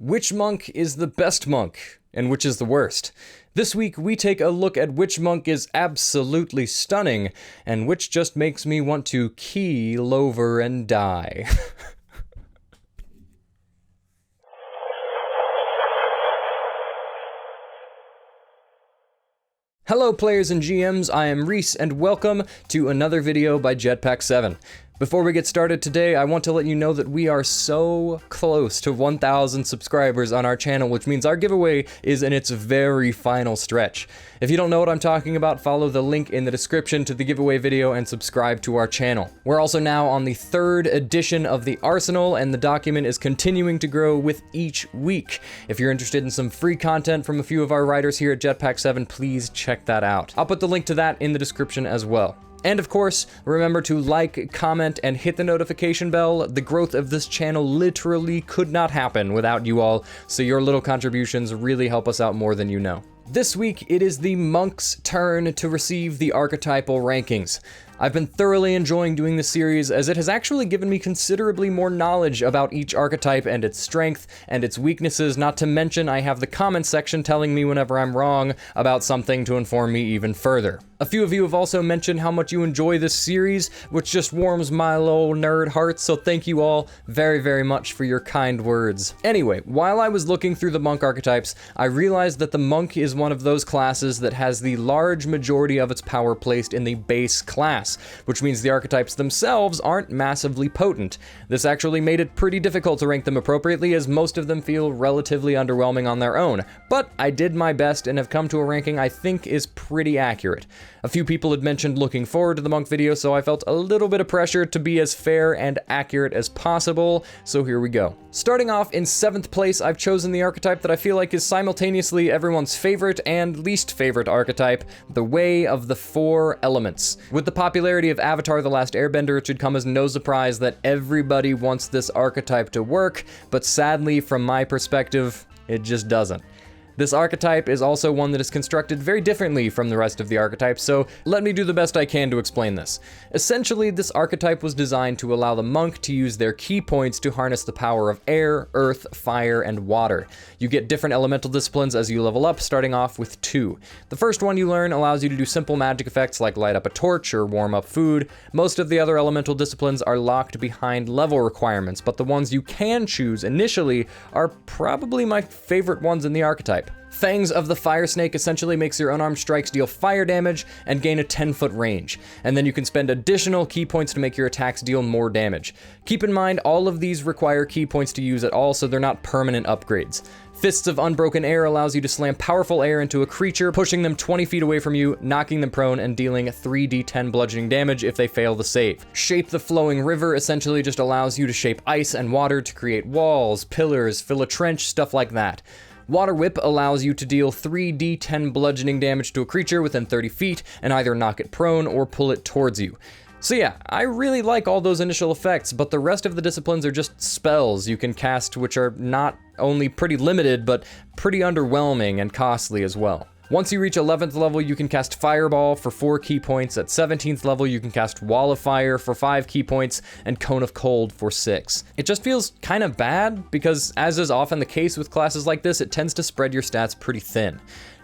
Which monk is the best monk, and which is the worst? This week, we take a look at which monk is absolutely stunning, and which just makes me want to keel over and die. Hello players and GMs, I am Reese, and welcome to another video by Jetpack7. Before we get started today, I want to let you know that we are so close to 1,000 subscribers on our channel, which means our giveaway is in its very final stretch. If you don't know what I'm talking about, follow the link in the description to the giveaway video and subscribe to our channel. We're also now on the 3rd edition of the Arsenal, and the document is continuing to grow with each week. If you're interested in some free content from a few of our writers here at Jetpack7, please check that out. I'll put the link to that in the description as well. And of course, remember to like, comment, and hit the notification bell. The growth of this channel literally could not happen without you all, so your little contributions really help us out more than you know. This week, it is the monk's turn to receive the archetypal rankings. I've been thoroughly enjoying doing this series as it has actually given me considerably more knowledge about each archetype and its strength and its weaknesses, not to mention I have the comment section telling me whenever I'm wrong about something to inform me even further. A few of you have also mentioned how much you enjoy this series, which just warms my little nerd heart, so thank you all very, very much for your kind words. Anyway, while I was looking through the monk archetypes, I realized that the monk is one of those classes that has the large majority of its power placed in the base class, which means the archetypes themselves aren't massively potent. This actually made it pretty difficult to rank them appropriately, as most of them feel relatively underwhelming on their own, but I did my best and have come to a ranking I think is pretty accurate. A few people had mentioned looking forward to the monk video, so I felt a little bit of pressure to be as fair and accurate as possible, so here we go. Starting off in 7th place, I've chosen the archetype that I feel like is simultaneously everyone's favorite and least favorite archetype, the Way of the Four Elements. With the popularity of Avatar: The Last Airbender, it should come as no surprise that everybody wants this archetype to work, but sadly, from my perspective, it just doesn't. This archetype is also one that is constructed very differently from the rest of the archetypes, so let me do the best I can to explain this. Essentially, this archetype was designed to allow the monk to use their key points to harness the power of air, earth, fire, and water. You get different elemental disciplines as you level up, starting off with 2. The first one you learn allows you to do simple magic effects like light up a torch or warm up food. Most of the other elemental disciplines are locked behind level requirements, but the ones you can choose initially are probably my favorite ones in the archetype. Fangs of the Fire Snake essentially makes your unarmed strikes deal fire damage and gain a 10-foot range, and then you can spend additional key points to make your attacks deal more damage. Keep in mind, all of these require key points to use at all, so they're not permanent upgrades. Fists of Unbroken Air allows you to slam powerful air into a creature, pushing them 20 feet away from you, knocking them prone, and dealing 3d10 bludgeoning damage if they fail the save. Shape the Flowing River essentially just allows you to shape ice and water to create walls, pillars, fill a trench, stuff like that. Water Whip allows you to deal 3d10 bludgeoning damage to a creature within 30 feet and either knock it prone or pull it towards you. So yeah, I really like all those initial effects, but the rest of the disciplines are just spells you can cast, which are not only pretty limited, but pretty underwhelming and costly as well. Once you reach 11th level, you can cast Fireball for 4 key points. At 17th level, you can cast Wall of Fire for 5 key points and Cone of Cold for 6. It just feels kind of bad because, as is often the case with classes like this, it tends to spread your stats pretty thin.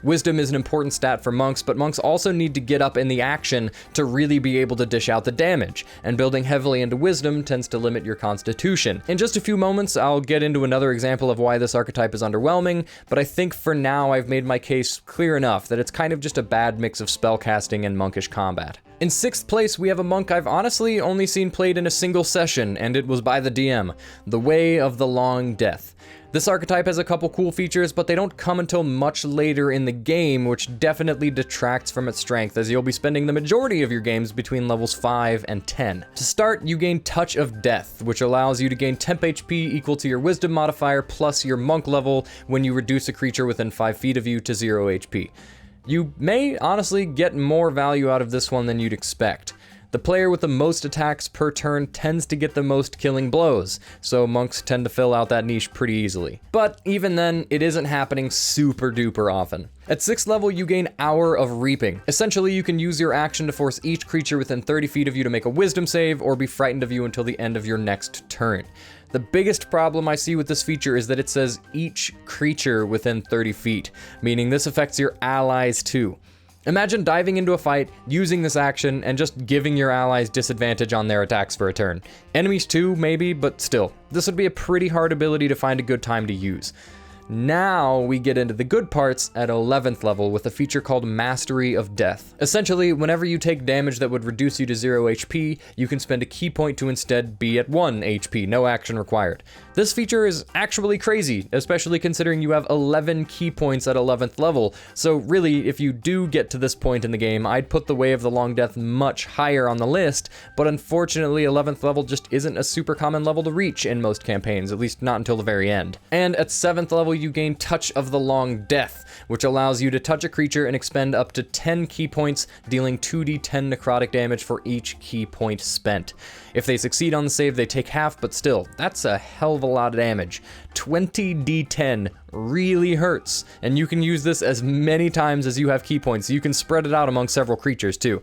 Wisdom is an important stat for monks, but monks also need to get up in the action to really be able to dish out the damage, and building heavily into wisdom tends to limit your constitution. In just a few moments, I'll get into another example of why this archetype is underwhelming, but I think for now I've made my case clear enough that it's kind of just a bad mix of spellcasting and monkish combat. In 6th place, we have a monk I've honestly only seen played in a single session, and it was by the DM, the Way of the Long Death. This archetype has a couple cool features, but they don't come until much later in the game, which definitely detracts from its strength, as you'll be spending the majority of your games between levels 5 and 10. To start, you gain Touch of Death, which allows you to gain temp HP equal to your Wisdom modifier plus your monk level when you reduce a creature within 5 feet of you to 0 HP. You may honestly get more value out of this one than you'd expect. The player with the most attacks per turn tends to get the most killing blows, so monks tend to fill out that niche pretty easily. But even then, it isn't happening super duper often. At 6th level, you gain Hour of Reaping. Essentially, you can use your action to force each creature within 30 feet of you to make a wisdom save or be frightened of you until the end of your next turn. The biggest problem I see with this feature is that it says each creature within 30 feet, meaning this affects your allies too. Imagine diving into a fight, using this action, and just giving your allies disadvantage on their attacks for a turn. Enemies too, maybe, but still, this would be a pretty hard ability to find a good time to use. Now we get into the good parts at 11th level with a feature called Mastery of Death. Essentially, whenever you take damage that would reduce you to 0 HP, you can spend a key point to instead be at 1 HP, no action required. This feature is actually crazy, especially considering you have 11 key points at 11th level, so really, if you do get to this point in the game, I'd put the Way of the Long Death much higher on the list, but unfortunately 11th level just isn't a super common level to reach in most campaigns, at least not until the very end. And at 7th level, you gain Touch of the Long Death, which allows you to touch a creature and expend up to 10 key points, dealing 2d10 necrotic damage for each key point spent. If they succeed on the save, they take half, but still, that's a hell of a lot of damage. 20d10 really hurts, and you can use this as many times as you have key points, so you can spread it out among several creatures too.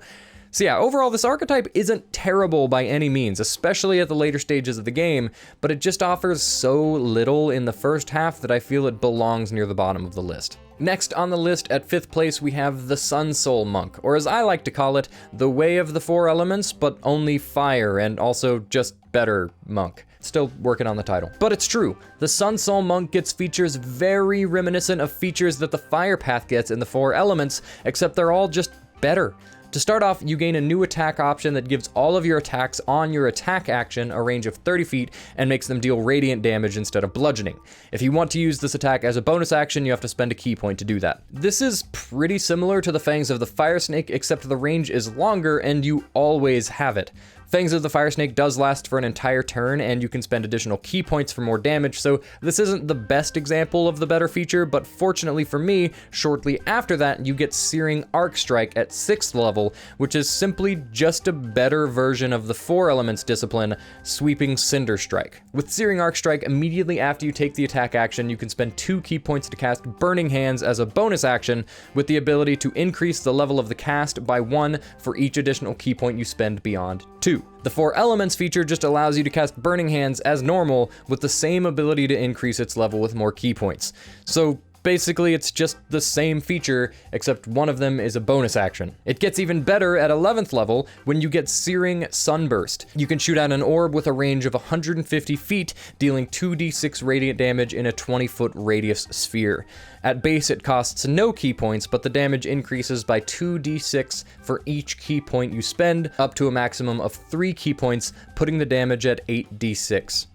So yeah, overall this archetype isn't terrible by any means, especially at the later stages of the game, but it just offers so little in the first half that I feel it belongs near the bottom of the list. Next on the list at 5th place we have the SunSoul Monk, or as I like to call it, the Way of the Four Elements, but only fire and also just better monk. Still working on the title. But it's true, the SunSoul Monk gets features very reminiscent of features that the Fire Path gets in the Four Elements, except they're all just better. To start off, you gain a new attack option that gives all of your attacks on your attack action a range of 30 feet and makes them deal radiant damage instead of bludgeoning. If you want to use this attack as a bonus action, you have to spend a key point to do that. This is pretty similar to the Fangs of the Fire Snake, except the range is longer and you always have it. Fangs of the Fire Snake does last for an entire turn, and you can spend additional key points for more damage, so this isn't the best example of the better feature, but fortunately for me, shortly after that, you get Searing Arc Strike at 6th level, which is simply just a better version of the Four Elements discipline, Sweeping Cinder Strike. With Searing Arc Strike, immediately after you take the attack action, you can spend 2 key points to cast Burning Hands as a bonus action, with the ability to increase the level of the cast by 1 for each additional key point you spend beyond 2. The Four Elements feature just allows you to cast Burning Hands as normal with the same ability to increase its level with more key points. So basically it's just the same feature, except one of them is a bonus action. It gets even better at 11th level when you get Searing Sunburst. You can shoot out an orb with a range of 150 feet, dealing 2d6 radiant damage in a 20-foot radius sphere. At base, it costs no key points, but the damage increases by 2d6 for each key point you spend, up to a maximum of 3 key points, putting the damage at 8d6.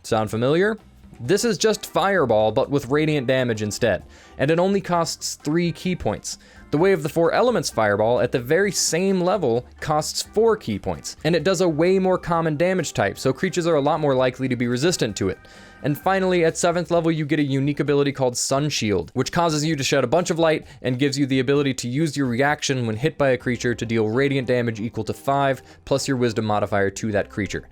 Sound familiar? This is just Fireball, but with radiant damage instead, and it only costs 3 key points. The Way of the Four Elements Fireball, at the very same level, costs 4 key points, and it does a way more common damage type, so creatures are a lot more likely to be resistant to it. And finally, at 7th level, you get a unique ability called Sun Shield, which causes you to shed a bunch of light and gives you the ability to use your reaction when hit by a creature to deal radiant damage equal to 5, plus your wisdom modifier to that creature.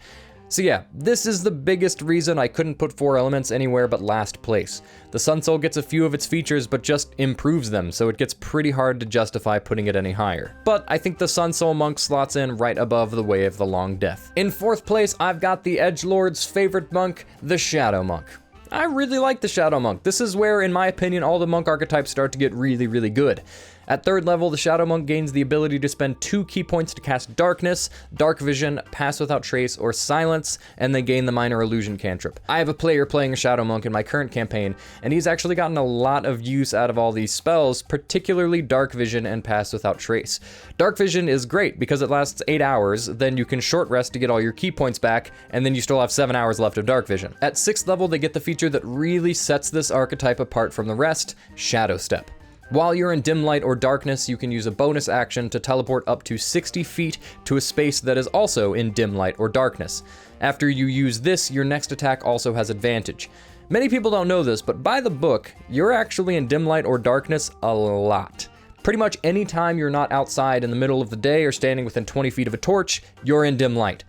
So yeah, this is the biggest reason I couldn't put Four Elements anywhere but last place. The SunSoul gets a few of its features but just improves them, so it gets pretty hard to justify putting it any higher. But I think the SunSoul Monk slots in right above the Way of the Long Death. In 4th place, I've got the Edgelord's favorite monk, the Shadow Monk. I really like the Shadow Monk. This is where, in my opinion, all the monk archetypes start to get really, really good. At 3rd level, the Shadow Monk gains the ability to spend 2 key points to cast Darkness, Dark Vision, Pass Without Trace, or Silence, and they gain the Minor Illusion cantrip. I have a player playing a Shadow Monk in my current campaign, and he's actually gotten a lot of use out of all these spells, particularly Dark Vision and Pass Without Trace. Dark Vision is great because it lasts 8 hours, then you can short rest to get all your key points back, and then you still have 7 hours left of Dark Vision. At 6th level, they get the feature that really sets this archetype apart from the rest, Shadow Step. While you're in dim light or darkness, you can use a bonus action to teleport up to 60 feet to a space that is also in dim light or darkness. After you use this, your next attack also has advantage. Many people don't know this, but by the book, you're actually in dim light or darkness a lot. Pretty much any time you're not outside in the middle of the day or standing within 20 feet of a torch, you're in dim light.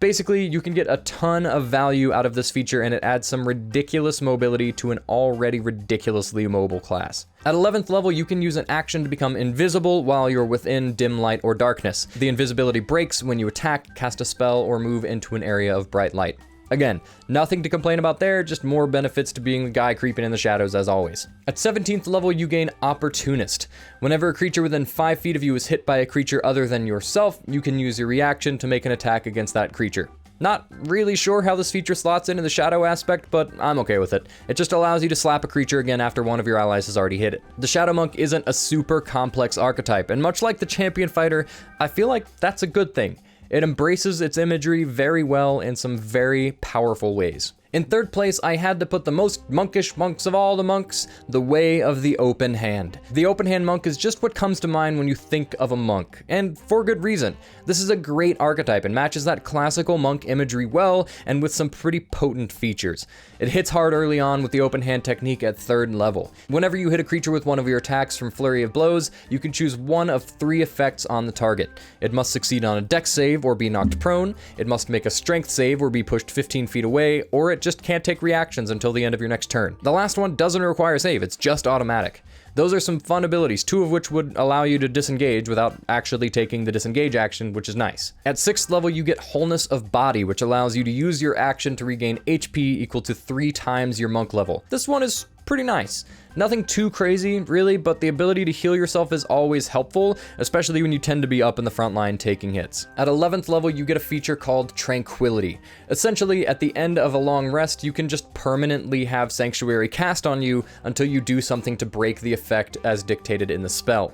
Basically, you can get a ton of value out of this feature, and it adds some ridiculous mobility to an already ridiculously mobile class. At 11th level, you can use an action to become invisible while you're within dim light or darkness. The invisibility breaks when you attack, cast a spell, or move into an area of bright light. Again, nothing to complain about there, just more benefits to being the guy creeping in the shadows as always. At 17th level, you gain Opportunist. Whenever a creature within 5 feet of you is hit by a creature other than yourself, you can use your reaction to make an attack against that creature. Not really sure how this feature slots into the shadow aspect, but I'm okay with it. It just allows you to slap a creature again after one of your allies has already hit it. The Shadow Monk isn't a super complex archetype, and much like the Champion Fighter, I feel like that's a good thing. It embraces its imagery very well in some very powerful ways. In third place, I had to put the most monkish monks of all the monks, the Way of the Open Hand. The Open Hand Monk is just what comes to mind when you think of a monk, and for good reason. This is a great archetype and matches that classical monk imagery well and with some pretty potent features. It hits hard early on with the open hand technique at 3rd level. Whenever you hit a creature with one of your attacks from Flurry of Blows, you can choose one of 3 effects on the target. It must succeed on a dex save or be knocked prone, it must make a strength save or be pushed 15 feet away, or it just can't take reactions until the end of your next turn. The last one doesn't require a save, it's just automatic. Those are some fun abilities, 2 of which would allow you to disengage without actually taking the disengage action, which is nice. At 6th level, you get Wholeness of Body, which allows you to use your action to regain HP equal to 3 times your monk level. This one is pretty nice. Nothing too crazy, really, but the ability to heal yourself is always helpful, especially when you tend to be up in the front line taking hits. At 11th level, you get a feature called Tranquility. Essentially, at the end of a long rest, you can just permanently have Sanctuary cast on you until you do something to break the effect as dictated in the spell.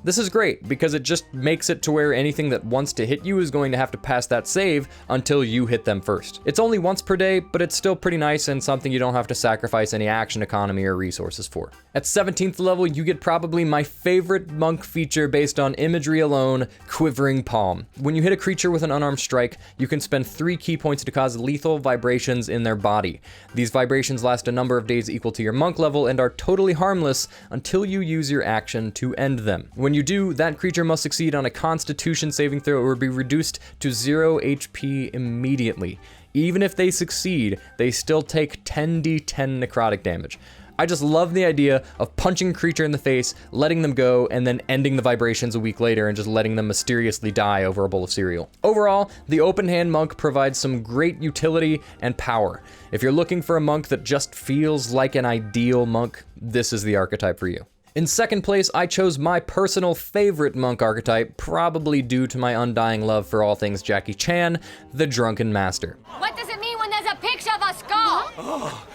This is great because it just makes it to where anything that wants to hit you is going to have to pass that save until you hit them first. It's only once per day, but it's still pretty nice and something you don't have to sacrifice any action economy or resources for. At 17th level, you get probably my favorite monk feature based on imagery alone, Quivering Palm. When you hit a creature with an unarmed strike, you can spend 3 key points to cause lethal vibrations in their body. These vibrations last a number of days equal to your monk level and are totally harmless until you use your action to end them. When you do, that creature must succeed on a Constitution saving throw or be reduced to 0 HP immediately. Even if they succeed, they still take 10d10 necrotic damage. I just love the idea of punching a creature in the face, letting them go, and then ending the vibrations a week later and just letting them mysteriously die over a bowl of cereal. Overall, the Open Hand Monk provides some great utility and power. If you're looking for a monk that just feels like an ideal monk, this is the archetype for you. In second place, I chose my personal favorite monk archetype, probably due to my undying love for all things Jackie Chan, the Drunken Master. What does it mean when there's a picture of a skull? Oh,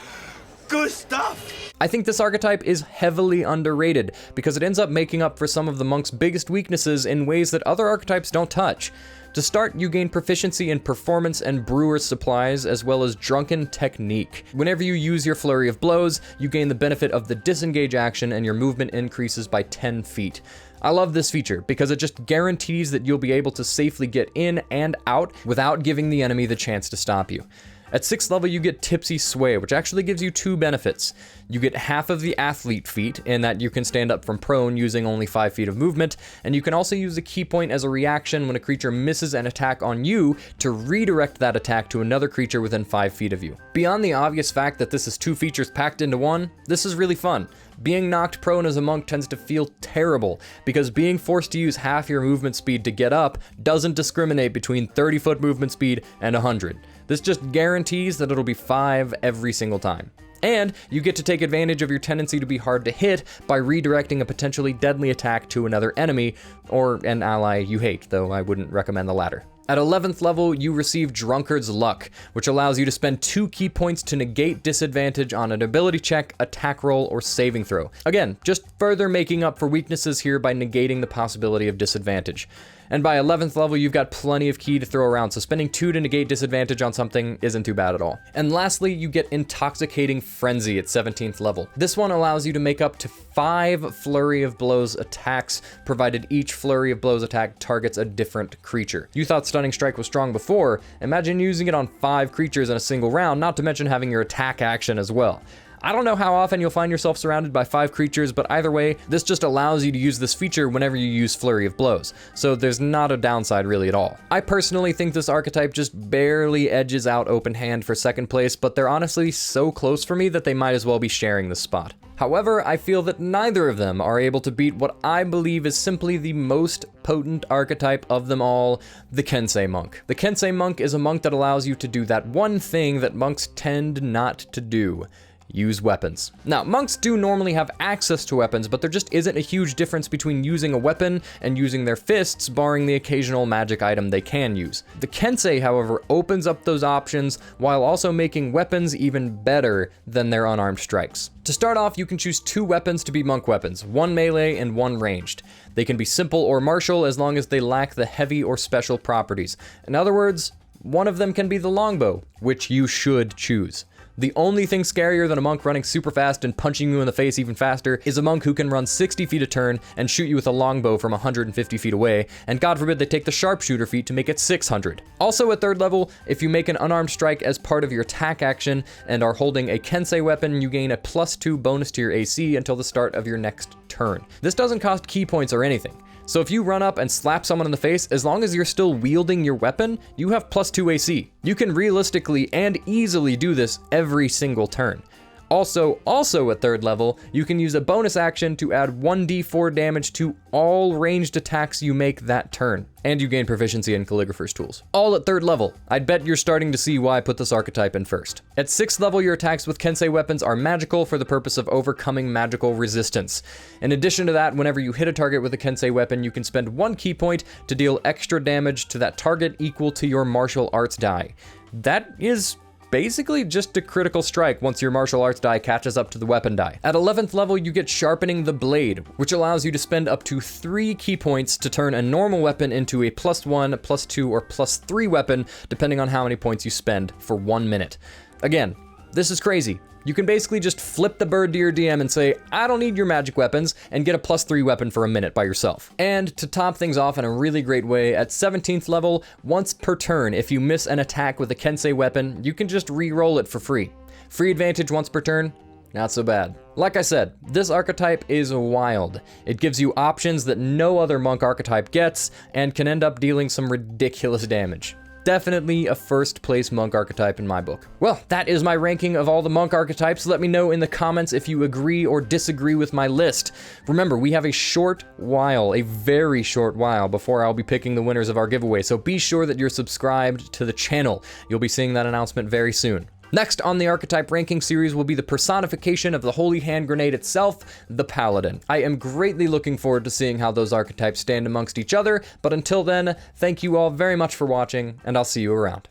good stuff! I think this archetype is heavily underrated because it ends up making up for some of the monk's biggest weaknesses in ways that other archetypes don't touch. To start, you gain proficiency in performance and brewer's supplies, as well as drunken technique. Whenever you use your Flurry of Blows, you gain the benefit of the disengage action and your movement increases by 10 feet. I love this feature because it just guarantees that you'll be able to safely get in and out without giving the enemy the chance to stop you. At 6th level, you get Tipsy Sway, which actually gives you 2 benefits. You get half of the athlete feat, in that you can stand up from prone using only 5 feet of movement, and you can also use a key point as a reaction when a creature misses an attack on you to redirect that attack to another creature within 5 feet of you. Beyond the obvious fact that this is 2 features packed into one, this is really fun. Being knocked prone as a monk tends to feel terrible, because being forced to use half your movement speed to get up doesn't discriminate between 30-foot movement speed and 100. This just guarantees that it'll be 5 every single time. And you get to take advantage of your tendency to be hard to hit by redirecting a potentially deadly attack to another enemy, or an ally you hate, though I wouldn't recommend the latter. At 11th level, you receive Drunkard's Luck, which allows you to spend 2 key points to negate disadvantage on an ability check, attack roll, or saving throw. Again, just further making up for weaknesses here by negating the possibility of disadvantage. And by 11th level, you've got plenty of key to throw around, so spending 2 to negate disadvantage on something isn't too bad at all. And lastly, you get Intoxicating Frenzy at 17th level. This one allows you to make up to 5 Flurry of Blows attacks, provided each Flurry of Blows attack targets a different creature. You thought Stunning Strike was strong before, imagine using it on 5 creatures in a single round, not to mention having your attack action as well. I don't know how often you'll find yourself surrounded by 5 creatures, but either way, this just allows you to use this feature whenever you use Flurry of Blows, so there's not a downside really at all. I personally think this archetype just barely edges out Open Hand for second place, but they're honestly so close for me that they might as well be sharing this spot. However, I feel that neither of them are able to beat what I believe is simply the most potent archetype of them all, the Kensei Monk. The Kensei Monk is a monk that allows you to do that one thing that monks tend not to do: use weapons. Now, monks do normally have access to weapons, but there just isn't a huge difference between using a weapon and using their fists, barring the occasional magic item they can use. The Kensei, however, opens up those options while also making weapons even better than their unarmed strikes. To start off, you can choose 2 weapons to be monk weapons, one melee and one ranged. They can be simple or martial as long as they lack the heavy or special properties. In other words, one of them can be the longbow, which you should choose. The only thing scarier than a monk running super fast and punching you in the face even faster is a monk who can run 60 feet a turn and shoot you with a longbow from 150 feet away, and God forbid they take the sharpshooter feat to make it 600. Also at 3rd level, if you make an unarmed strike as part of your attack action and are holding a Kensei weapon, you gain a +2 bonus to your AC until the start of your next turn. This doesn't cost key points or anything. So if you run up and slap someone in the face, as long as you're still wielding your weapon, you have +2 AC. You can realistically and easily do this every single turn. Also at 3rd level, you can use a bonus action to add 1d4 damage to all ranged attacks you make that turn, and you gain proficiency in Calligrapher's Tools. All at 3rd level. I'd bet you're starting to see why I put this archetype in first. At 6th level, your attacks with Kensei weapons are magical for the purpose of overcoming magical resistance. In addition to that, whenever you hit a target with a Kensei weapon, you can spend 1 key point to deal extra damage to that target equal to your martial arts die. That is basically just a critical strike once your martial arts die catches up to the weapon die. At 11th level, you get Sharpening the Blade, which allows you to spend up to 3 key points to turn a normal weapon into a +1, +2, or +3 weapon, depending on how many points you spend for 1 minute. Again, this is crazy. You can basically just flip the bird to your DM and say, I don't need your magic weapons, and get a +3 weapon for a minute by yourself. And to top things off in a really great way, at 17th level, once per turn, if you miss an attack with a Kensei weapon, you can just re-roll it for free. Free advantage once per turn, not so bad. Like I said, this archetype is wild. It gives you options that no other monk archetype gets, and can end up dealing some ridiculous damage. Definitely a 1st place monk archetype in my book. Well, that is my ranking of all the monk archetypes. Let me know in the comments if you agree or disagree with my list. Remember, we have a very short while before I'll be picking the winners of our giveaway, so be sure that you're subscribed to the channel. You'll be seeing that announcement very soon. Next on the archetype ranking series will be the personification of the holy hand grenade itself, the Paladin. I am greatly looking forward to seeing how those archetypes stand amongst each other, but until then, thank you all very much for watching, and I'll see you around.